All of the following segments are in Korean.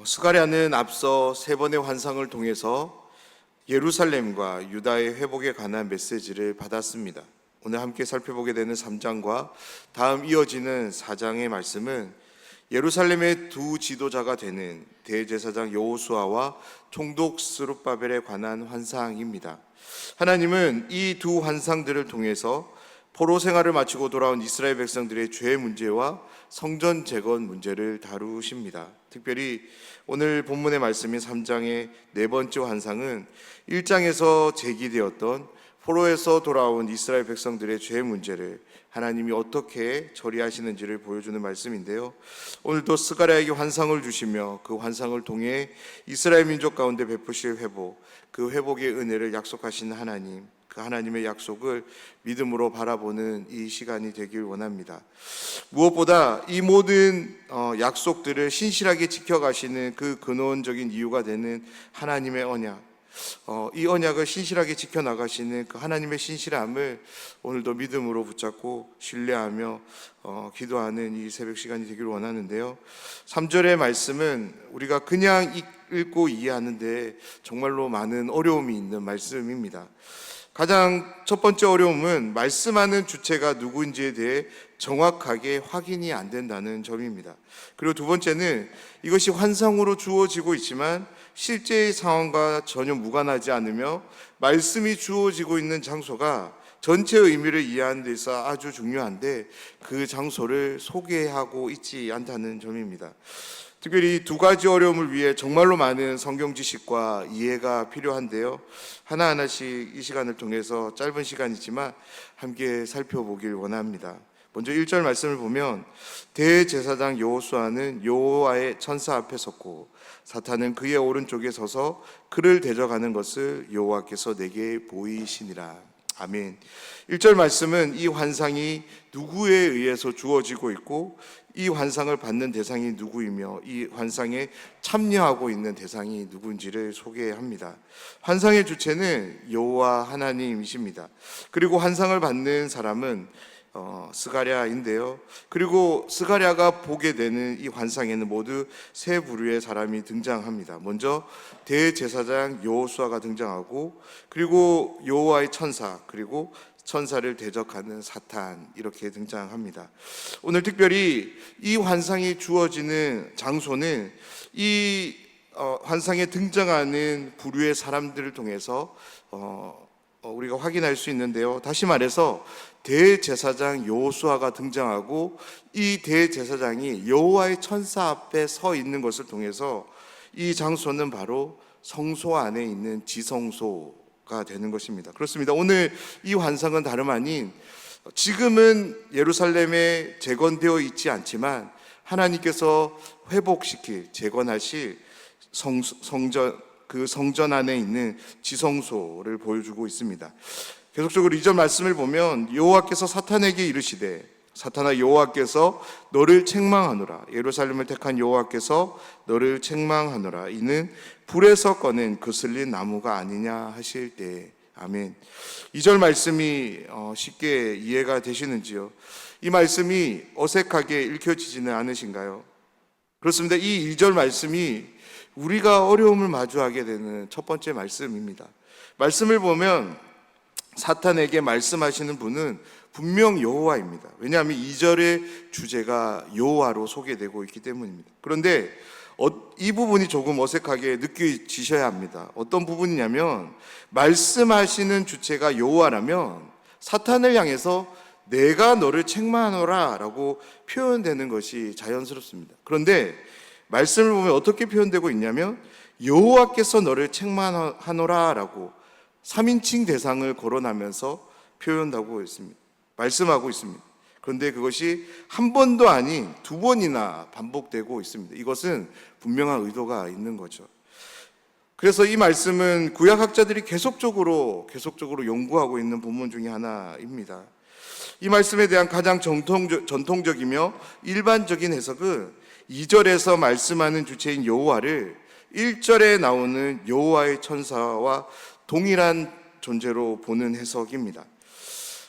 스가랴는 앞서 세 번의 환상을 통해서 예루살렘과 유다의 회복에 관한 메시지를 받았습니다. 오늘 함께 살펴보게 되는 3장과 다음 이어지는 4장의 말씀은 예루살렘의 두 지도자가 되는 대제사장 여호수아와 총독 스룹바벨에 관한 환상입니다. 하나님은 이 두 환상들을 통해서 포로 생활을 마치고 돌아온 이스라엘 백성들의 죄 문제와 성전 재건 문제를 다루십니다. 특별히 오늘 본문의 말씀인 3장의 네 번째 환상은 1장에서 제기되었던 포로에서 돌아온 이스라엘 백성들의 죄 문제를 하나님이 어떻게 처리하시는지를 보여주는 말씀인데요. 오늘도 스가랴에게 환상을 주시며 그 환상을 통해 이스라엘 민족 가운데 베푸실 회복, 그 회복의 은혜를 약속하신 하나님, 그 하나님의 약속을 믿음으로 바라보는 이 시간이 되길 원합니다. 무엇보다 이 모든 약속들을 신실하게 지켜가시는 그 근원적인 이유가 되는 하나님의 언약, 이 언약을 신실하게 지켜나가시는 그 하나님의 신실함을 오늘도 믿음으로 붙잡고 신뢰하며 기도하는 이 새벽 시간이 되기를 원하는데요. 3절의 말씀은 우리가 그냥 읽고 이해하는데 정말로 많은 어려움이 있는 말씀입니다. 가장 첫 번째 어려움은 말씀하는 주체가 누구인지에 대해 정확하게 확인이 안 된다는 점입니다. 그리고 두 번째는 이것이 환상으로 주어지고 있지만 실제의 상황과 전혀 무관하지 않으며 말씀이 주어지고 있는 장소가 전체 의미를 이해하는 데서 아주 중요한데 그 장소를 소개하고 있지 않다는 점입니다. 특별히 두 가지 어려움을 위해 정말로 많은 성경 지식과 이해가 필요한데요. 하나하나씩 이 시간을 통해서 짧은 시간이지만 함께 살펴보길 원합니다. 먼저 1절 말씀을 보면 대제사장 여호수아는 여호와의 천사 앞에 섰고 사탄은 그의 오른쪽에 서서 그를 대적하는 것을 여호와께서 내게 보이시니라. 아멘. 1절 말씀은 이 환상이 누구에 의해서 주어지고 있고 이 환상을 받는 대상이 누구이며 이 환상에 참여하고 있는 대상이 누군지를 소개합니다. 환상의 주체는 여호와 하나님이십니다. 그리고 환상을 받는 사람은 스가랴인데요. 그리고 스가랴가 보게 되는 이 환상에는 모두 세 부류의 사람이 등장합니다. 먼저 대제사장 여호수아가 등장하고, 그리고 여호와의 천사, 그리고 천사를 대적하는 사탄, 이렇게 등장합니다. 오늘 특별히 이 환상이 주어지는 장소는 이 환상에 등장하는 부류의 사람들을 통해서 우리가 확인할 수 있는데요. 다시 말해서 대제사장 여호수아가 등장하고 이 대제사장이 여호와의 천사 앞에 서 있는 것을 통해서 이 장소는 바로 성소 안에 있는 지성소가 되는 것입니다. 그렇습니다. 오늘 이 환상은 다름 아닌 지금은 예루살렘에 재건되어 있지 않지만 하나님께서 회복시킬, 재건하실 성전, 그 성전 안에 있는 지성소를 보여주고 있습니다. 계속적으로 2절 말씀을 보면 여호와께서 사탄에게 이르시되 사탄아 여호와께서 너를 책망하노라. 예루살렘을 택한 여호와께서 너를 책망하노라. 이는 불에서 꺼낸 거슬린 나무가 아니냐 하실 때. 아멘. 2절 말씀이 쉽게 이해가 되시는지요? 이 말씀이 어색하게 읽혀지지는 않으신가요? 그렇습니다. 이 2절 말씀이 우리가 어려움을 마주하게 되는 첫 번째 말씀입니다. 말씀을 보면 사탄에게 말씀하시는 분은 분명 여호와입니다. 왜냐하면 2절의 주제가 여호와로 소개되고 있기 때문입니다. 그런데 이 부분이 조금 어색하게 느껴지셔야 합니다. 어떤 부분이냐면 말씀하시는 주체가 여호와라면 사탄을 향해서 내가 너를 책망하노라 라고 표현되는 것이 자연스럽습니다. 그런데 말씀을 보면 어떻게 표현되고 있냐면 여호와께서 너를 책망하노라 라고 3인칭 대상을 거론하면서 표현하고 있습니다. 말씀하고 있습니다. 그런데 그것이 한 번도 아닌 두 번이나 반복되고 있습니다. 이것은 분명한 의도가 있는 거죠. 그래서 이 말씀은 구약학자들이 계속적으로 연구하고 있는 본문 중에 하나입니다. 이 말씀에 대한 가장 전통적이며 일반적인 해석은 2절에서 말씀하는 주체인 여호와를 1절에 나오는 여호와의 천사와 동일한 존재로 보는 해석입니다.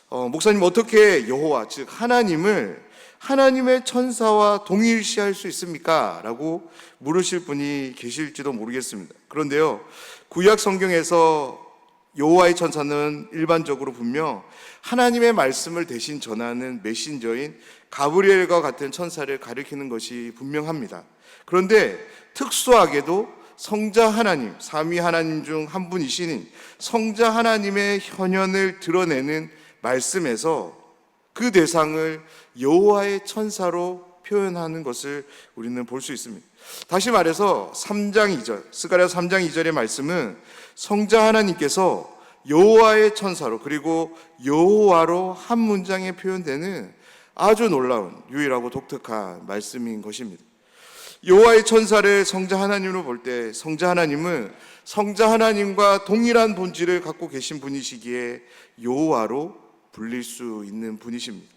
목사님 어떻게 여호와, 즉 하나님을 하나님의 천사와 동일시할 수 있습니까? 라고 물으실 분이 계실지도 모르겠습니다. 그런데요, 구약 성경에서 여호와의 천사는 일반적으로 분명 하나님의 말씀을 대신 전하는 메신저인 가브리엘과 같은 천사를 가리키는 것이 분명합니다. 그런데 특수하게도 성자 하나님, 삼위 하나님 중 한 분이신 성자 하나님의 현현을 드러내는 말씀에서 그 대상을 여호와의 천사로 표현하는 것을 우리는 볼 수 있습니다. 다시 말해서 3장 2절, 스가랴 3장 2절의 말씀은 성자 하나님께서 여호와의 천사로, 그리고 여호와로 한 문장에 표현되는 아주 놀라운, 유일하고 독특한 말씀인 것입니다. 여호와의 천사를 성자 하나님으로 볼 때 성자 하나님은 성자 하나님과 동일한 본질을 갖고 계신 분이시기에 여호와로 불릴 수 있는 분이십니다.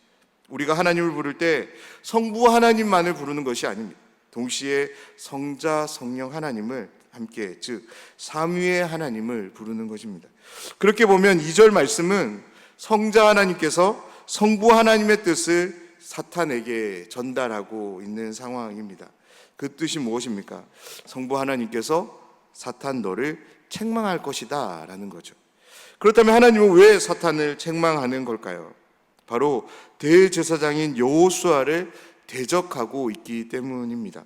우리가 하나님을 부를 때 성부 하나님만을 부르는 것이 아닙니다. 동시에 성자, 성령 하나님을 함께, 즉 삼위의 하나님을 부르는 것입니다. 그렇게 보면 2절 말씀은 성자 하나님께서 성부 하나님의 뜻을 사탄에게 전달하고 있는 상황입니다. 그 뜻이 무엇입니까? 성부 하나님께서 사탄 너를 책망할 것이다 라는 거죠. 그렇다면 하나님은 왜 사탄을 책망하는 걸까요? 바로 대제사장인 여호수아를 대적하고 있기 때문입니다.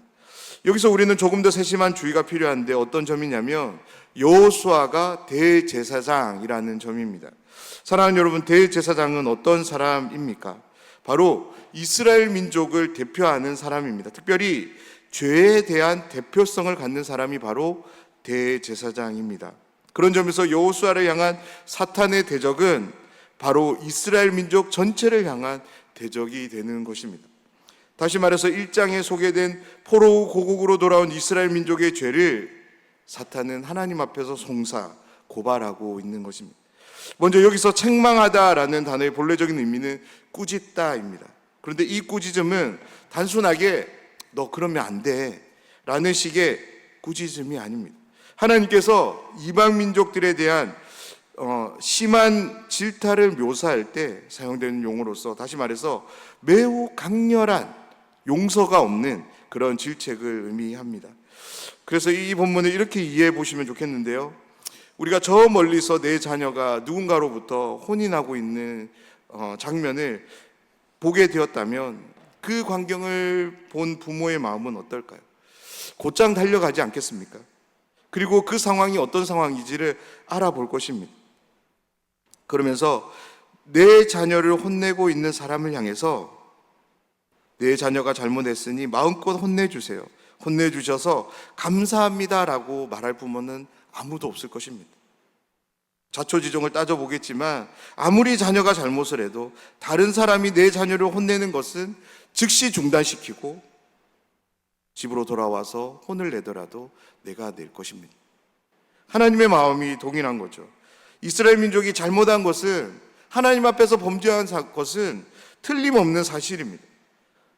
여기서 우리는 조금 더 세심한 주의가 필요한데 어떤 점이냐면 여호수아가 대제사장이라는 점입니다. 사랑하는 여러분, 대제사장은 어떤 사람입니까? 바로 이스라엘 민족을 대표하는 사람입니다. 특별히 죄에 대한 대표성을 갖는 사람이 바로 대제사장입니다. 그런 점에서 여호수아를 향한 사탄의 대적은 바로 이스라엘 민족 전체를 향한 대적이 되는 것입니다. 다시 말해서 1장에 소개된 포로우 고국으로 돌아온 이스라엘 민족의 죄를 사탄은 하나님 앞에서 송사, 고발하고 있는 것입니다. 먼저 여기서 책망하다라는 단어의 본래적인 의미는 꾸짖다입니다. 그런데 이 꾸짖음은 단순하게 너 그러면 안 돼 라는 식의 꾸짖음이 아닙니다. 하나님께서 이방 민족들에 대한 심한 질타를 묘사할 때 사용되는 용어로서, 다시 말해서 매우 강렬한 용서가 없는 그런 질책을 의미합니다. 그래서 이 본문을 이렇게 이해해 보시면 좋겠는데요, 우리가 저 멀리서 내 자녀가 누군가로부터 혼인하고 있는 장면을 보게 되었다면 그 광경을 본 부모의 마음은 어떨까요? 곧장 달려가지 않겠습니까? 그리고 그 상황이 어떤 상황인지를 알아볼 것입니다. 그러면서 내 자녀를 혼내고 있는 사람을 향해서 내 자녀가 잘못했으니 마음껏 혼내주세요, 혼내주셔서 감사합니다라고 말할 부모는 아무도 없을 것입니다. 자초지종을 따져보겠지만 아무리 자녀가 잘못을 해도 다른 사람이 내 자녀를 혼내는 것은 즉시 중단시키고 집으로 돌아와서 혼을 내더라도 내가 낼 것입니다. 하나님의 마음이 동일한 거죠. 이스라엘 민족이 잘못한 것은, 하나님 앞에서 범죄한 것은 틀림없는 사실입니다.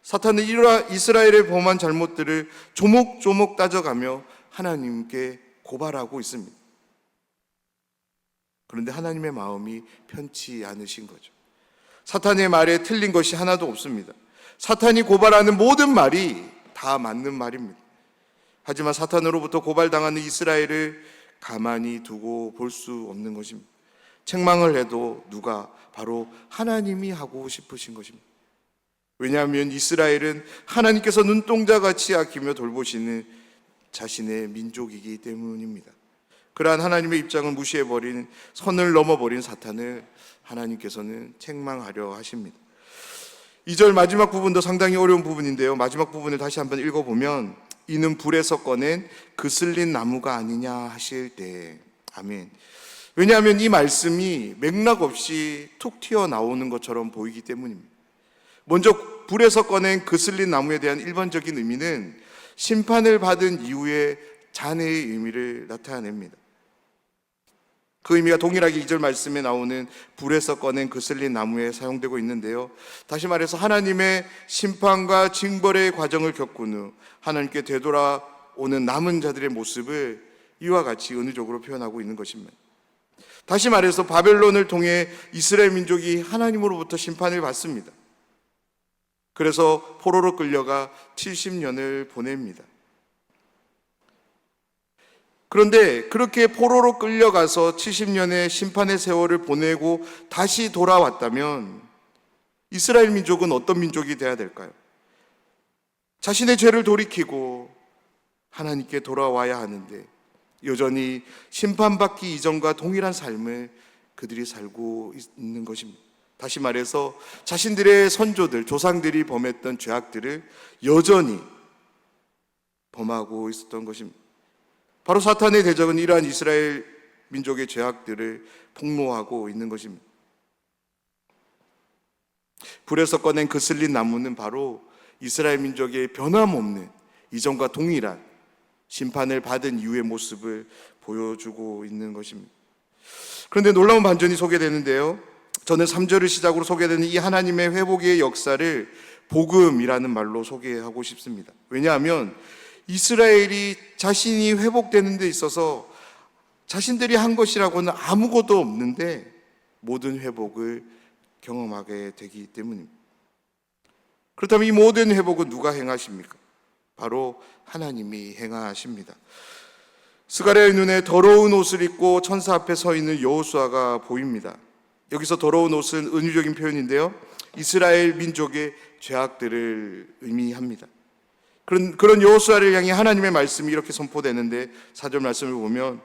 사탄은 이스라엘의 범한 잘못들을 조목조목 따져가며 하나님께 고발하고 있습니다. 그런데 하나님의 마음이 편치 않으신 거죠. 사탄의 말에 틀린 것이 하나도 없습니다. 사탄이 고발하는 모든 말이 다 맞는 말입니다. 하지만 사탄으로부터 고발당하는 이스라엘을 가만히 두고 볼 수 없는 것입니다. 책망을 해도 누가? 바로 하나님이 하고 싶으신 것입니다. 왜냐하면 이스라엘은 하나님께서 눈동자같이 아끼며 돌보시는 자신의 민족이기 때문입니다. 그러한 하나님의 입장을 무시해버린, 선을 넘어버린 사탄을 하나님께서는 책망하려 하십니다. 2절 마지막 부분도 상당히 어려운 부분인데요, 마지막 부분을 다시 한번 읽어보면 이는 불에서 꺼낸 그슬린 나무가 아니냐 하실 때, 아멘. 왜냐하면 이 말씀이 맥락 없이 툭 튀어나오는 것처럼 보이기 때문입니다. 먼저 불에서 꺼낸 그슬린 나무에 대한 일반적인 의미는 심판을 받은 이후의 잔해의 의미를 나타냅니다. 그 의미가 동일하게 2절 말씀에 나오는 불에서 꺼낸 그슬린 나무에 사용되고 있는데요, 다시 말해서 하나님의 심판과 징벌의 과정을 겪은 후 하나님께 되돌아오는 남은 자들의 모습을 이와 같이 은유적으로 표현하고 있는 것입니다. 다시 말해서 바벨론을 통해 이스라엘 민족이 하나님으로부터 심판을 받습니다. 그래서 포로로 끌려가 70년을 보냅니다. 그런데 그렇게 포로로 끌려가서 70년의 심판의 세월을 보내고 다시 돌아왔다면 이스라엘 민족은 어떤 민족이 되어야 될까요? 자신의 죄를 돌이키고 하나님께 돌아와야 하는데 여전히 심판받기 이전과 동일한 삶을 그들이 살고 있는 것입니다. 다시 말해서 자신들의 선조들, 조상들이 범했던 죄악들을 여전히 범하고 있었던 것입니다. 바로 사탄의 대적은 이러한 이스라엘 민족의 죄악들을 폭로하고 있는 것입니다. 불에서 꺼낸 그슬린 나무는 바로 이스라엘 민족의 변함없는 이전과 동일한 심판을 받은 이후의 모습을 보여주고 있는 것입니다. 그런데 놀라운 반전이 소개되는데요, 저는 3절을 시작으로 소개되는 이 하나님의 회복의 역사를 복음이라는 말로 소개하고 싶습니다. 왜냐하면 이스라엘이 자신이 회복되는 데 있어서 자신들이 한 것이라고는 아무것도 없는데 모든 회복을 경험하게 되기 때문입니다. 그렇다면 이 모든 회복은 누가 행하십니까? 바로 하나님이 행하십니다. 스가랴의 눈에 더러운 옷을 입고 천사 앞에 서 있는 여호수아가 보입니다. 여기서 더러운 옷은 은유적인 표현인데요, 이스라엘 민족의 죄악들을 의미합니다. 그런 여호수아를 향해 하나님의 말씀이 이렇게 선포되는데 4절 말씀을 보면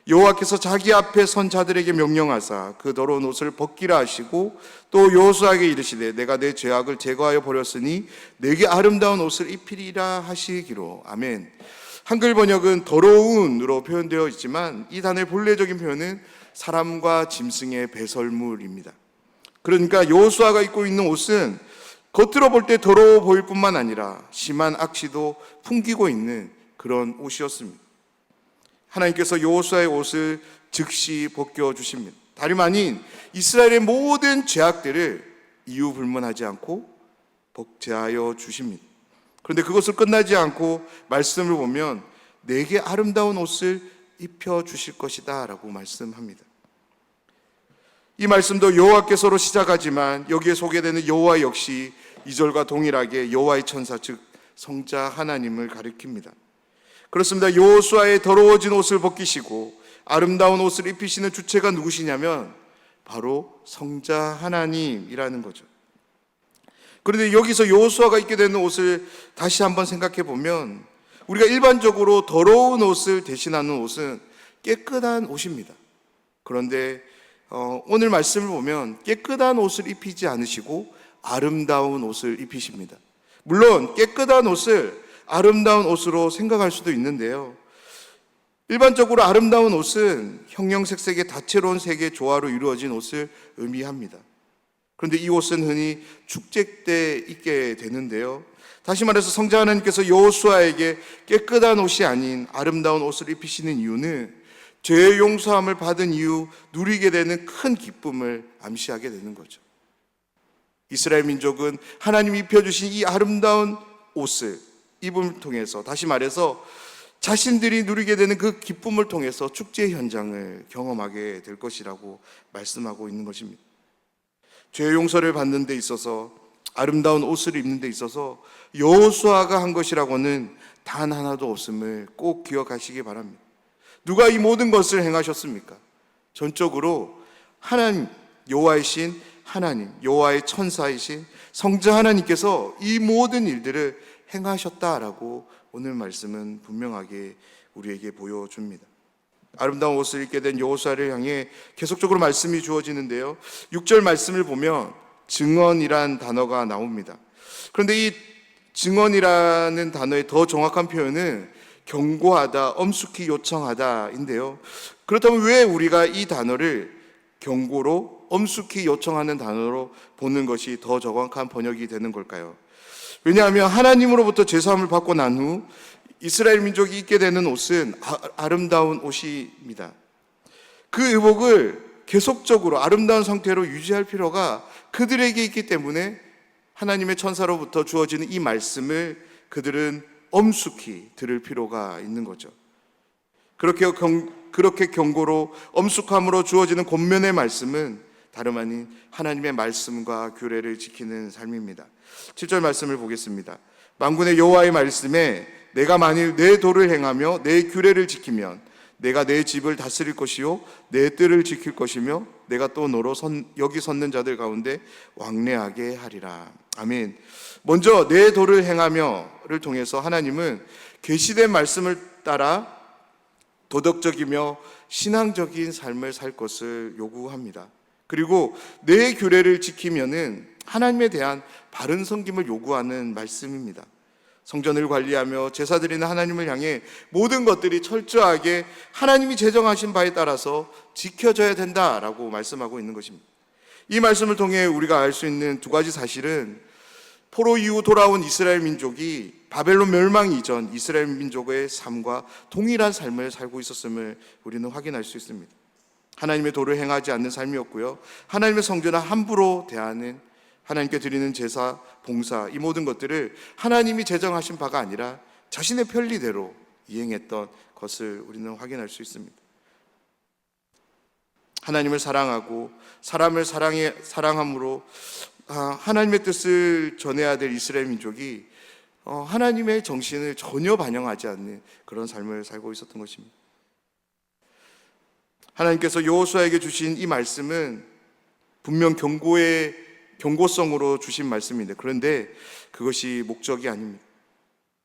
여호와께서 자기 앞에 선 자들에게 명령하사 그 더러운 옷을 벗기라 하시고 또 여호수아에게 이르시되 내가 내 죄악을 제거하여 버렸으니 내게 아름다운 옷을 입히리라 하시기로. 아멘. 한글 번역은 더러운으로 표현되어 있지만 이 단어의 본래적인 표현은 사람과 짐승의 배설물입니다. 그러니까 여호수아가 입고 있는 옷은 겉으로 볼 때 더러워 보일 뿐만 아니라 심한 악취도 풍기고 있는 그런 옷이었습니다. 하나님께서 여호수아의 옷을 즉시 벗겨 주십니다. 다름 아닌 이스라엘의 모든 죄악들을 이유 불문하지 않고 복제하여 주십니다. 그런데 그것을 끝나지 않고 말씀을 보면 내게 아름다운 옷을 입혀 주실 것이다 라고 말씀합니다. 이 말씀도 여호와께서로 시작하지만 여기에 소개되는 여호와 역시 2절과 동일하게 여호와의 천사, 즉 성자 하나님을 가리킵니다. 그렇습니다. 여호수아의 더러워진 옷을 벗기시고 아름다운 옷을 입히시는 주체가 누구시냐면 바로 성자 하나님이라는 거죠. 그런데 여기서 여호수아가 입게 되는 옷을 다시 한번 생각해 보면 우리가 일반적으로 더러운 옷을 대신하는 옷은 깨끗한 옷입니다. 그런데 오늘 말씀을 보면 깨끗한 옷을 입히지 않으시고 아름다운 옷을 입히십니다. 물론 깨끗한 옷을 아름다운 옷으로 생각할 수도 있는데요, 일반적으로 아름다운 옷은 형형색색의 다채로운 색의 조화로 이루어진 옷을 의미합니다. 그런데 이 옷은 흔히 축제 때 입게 되는데요, 다시 말해서 성자 하나님께서 여호수아에게 깨끗한 옷이 아닌 아름다운 옷을 입히시는 이유는 죄의 용서함을 받은 이후 누리게 되는 큰 기쁨을 암시하게 되는 거죠. 이스라엘 민족은 하나님이 입혀주신 이 아름다운 옷을 입음을 통해서, 다시 말해서 자신들이 누리게 되는 그 기쁨을 통해서 축제 현장을 경험하게 될 것이라고 말씀하고 있는 것입니다. 죄의 용서를 받는 데 있어서, 아름다운 옷을 입는 데 있어서 여호수아가 한 것이라고는 단 하나도 없음을 꼭 기억하시기 바랍니다. 누가 이 모든 것을 행하셨습니까? 전적으로 하나님, 여호와이신 하나님, 여호와의 천사이신 성자 하나님께서 이 모든 일들을 행하셨다라고 오늘 말씀은 분명하게 우리에게 보여줍니다. 아름다운 옷을 입게 된 여호수아를 향해 계속적으로 말씀이 주어지는데요, 6절 말씀을 보면 증언이란 단어가 나옵니다. 그런데 이 증언이라는 단어의 더 정확한 표현은 경고하다, 엄숙히 요청하다인데요, 그렇다면 왜 우리가 이 단어를 경고로 엄숙히 요청하는 단어로 보는 것이 더 정확한 번역이 되는 걸까요? 왜냐하면 하나님으로부터 제사함을 받고 난 후 이스라엘 민족이 입게 되는 옷은 아름다운 옷입니다. 그 의복을 계속적으로 아름다운 상태로 유지할 필요가 그들에게 있기 때문에 하나님의 천사로부터 주어지는 이 말씀을 그들은 엄숙히 들을 필요가 있는 거죠. 그렇게 경고로 엄숙함으로 주어지는 권면의 말씀은 다름 아닌 하나님의 말씀과 규례를 지키는 삶입니다. 7절 말씀을 보겠습니다. 만군의 여호와의 말씀에 내가 만일 내 도를 행하며 내 규례를 지키면 내가 내 집을 다스릴 것이요 내 뜰을 지킬 것이며 내가 또 너로 여기 섰는 자들 가운데 왕래하게 하리라. 아멘. 먼저 내 도를 행하며를 통해서 하나님은 계시된 말씀을 따라 도덕적이며 신앙적인 삶을 살 것을 요구합니다. 그리고 내 규례를 지키면은 하나님에 대한 바른 섬김을 요구하는 말씀입니다. 성전을 관리하며 제사 드리는 하나님을 향해 모든 것들이 철저하게 하나님이 제정하신 바에 따라서 지켜져야 된다라고 말씀하고 있는 것입니다. 이 말씀을 통해 우리가 알 수 있는 두 가지 사실은 포로 이후 돌아온 이스라엘 민족이 바벨론 멸망 이전 이스라엘 민족의 삶과 동일한 삶을 살고 있었음을 우리는 확인할 수 있습니다. 하나님의 도를 행하지 않는 삶이었고요, 하나님의 성전을 함부로 대하는, 하나님께 드리는 제사, 봉사, 이 모든 것들을 하나님이 제정하신 바가 아니라 자신의 편리대로 이행했던 것을 우리는 확인할 수 있습니다. 하나님을 사랑하고 사람을 사랑함으로 하나님의 뜻을 전해야 될 이스라엘 민족이 하나님의 정신을 전혀 반영하지 않는 그런 삶을 살고 있었던 것입니다. 하나님께서 여호수아에게 주신 이 말씀은 분명 경고성으로 주신 말씀인데, 그런데 그것이 목적이 아닙니다.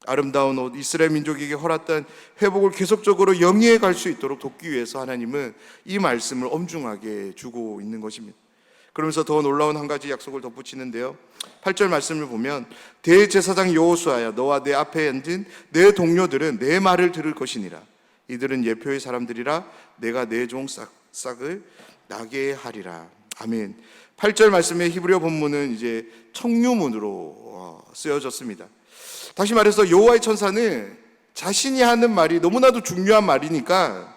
아름다운 옷, 이스라엘 민족에게 허락된 회복을 계속적으로 영위해 갈 수 있도록 돕기 위해서 하나님은 이 말씀을 엄중하게 주고 있는 것입니다. 그러면서 더 놀라운 한 가지 약속을 덧붙이는데요, 8절 말씀을 보면 대제사장 여호수아야, 너와 내 앞에 앉은 내 동료들은 내 말을 들을 것이니라. 이들은 예표의 사람들이라 내가 내 종 싹을 나게 하리라. 아멘. 8절 말씀의 히브리어 본문은 이제 청유문으로 쓰여졌습니다. 다시 말해서 여호와의 천사는 자신이 하는 말이 너무나도 중요한 말이니까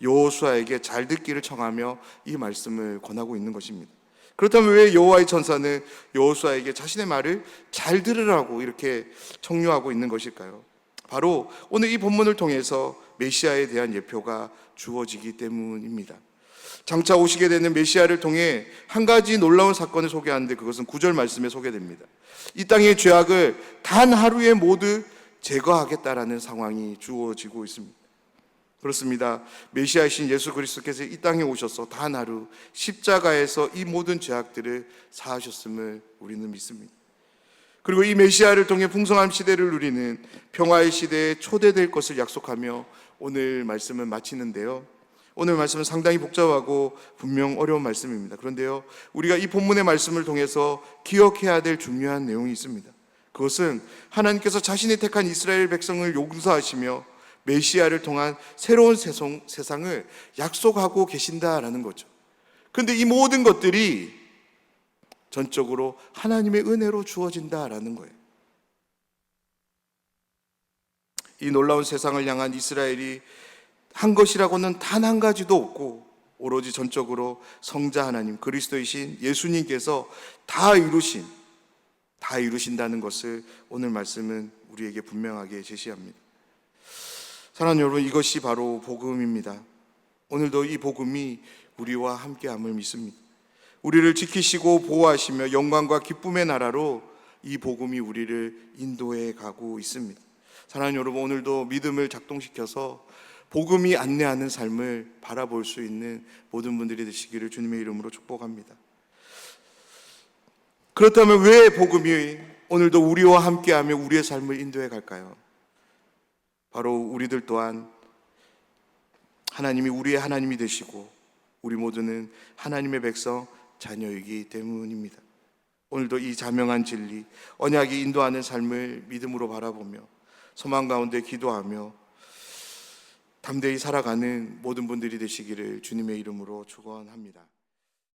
여호수아에게 잘 듣기를 청하며 이 말씀을 권하고 있는 것입니다. 그렇다면 왜 여호와의 천사는 여호수아에게 자신의 말을 잘 들으라고 이렇게 청유하고 있는 것일까요? 바로 오늘 이 본문을 통해서 메시아에 대한 예표가 주어지기 때문입니다. 장차 오시게 되는 메시아를 통해 한 가지 놀라운 사건을 소개하는데, 그것은 9절 말씀에 소개됩니다. 이 땅의 죄악을 단 하루에 모두 제거하겠다라는 상황이 주어지고 있습니다. 그렇습니다. 메시아이신 예수 그리스도께서 이 땅에 오셔서 단 하루 십자가에서 이 모든 죄악들을 사하셨음을 우리는 믿습니다. 그리고 이 메시아를 통해 풍성한 시대를 누리는 평화의 시대에 초대될 것을 약속하며 오늘 말씀을 마치는데요, 오늘 말씀은 상당히 복잡하고 분명 어려운 말씀입니다. 그런데요, 우리가 이 본문의 말씀을 통해서 기억해야 될 중요한 내용이 있습니다. 그것은 하나님께서 자신이 택한 이스라엘 백성을 용서하시며 메시아를 통한 새로운 세상을 약속하고 계신다라는 거죠. 그런데 이 모든 것들이 전적으로 하나님의 은혜로 주어진다라는 거예요. 이 놀라운 세상을 향한 이스라엘이 한 것이라고는 단 한 가지도 없고, 오로지 전적으로 성자 하나님 그리스도이신 예수님께서 다 이루신다는 것을 오늘 말씀은 우리에게 분명하게 제시합니다. 사랑하는 여러분, 이것이 바로 복음입니다. 오늘도 이 복음이 우리와 함께함을 믿습니다. 우리를 지키시고 보호하시며 영광과 기쁨의 나라로 이 복음이 우리를 인도해 가고 있습니다. 사랑하는 여러분, 오늘도 믿음을 작동시켜서 복음이 안내하는 삶을 바라볼 수 있는 모든 분들이 되시기를 주님의 이름으로 축복합니다. 그렇다면 왜 복음이 오늘도 우리와 함께하며 우리의 삶을 인도해 갈까요? 바로 우리들 또한 하나님이 우리의 하나님이 되시고 우리 모두는 하나님의 백성 자녀이기 때문입니다. 오늘도 이 자명한 진리, 언약이 인도하는 삶을 믿음으로 바라보며 소망 가운데 기도하며 담대히 살아가는 모든 분들이 되시기를 주님의 이름으로 축원합니다.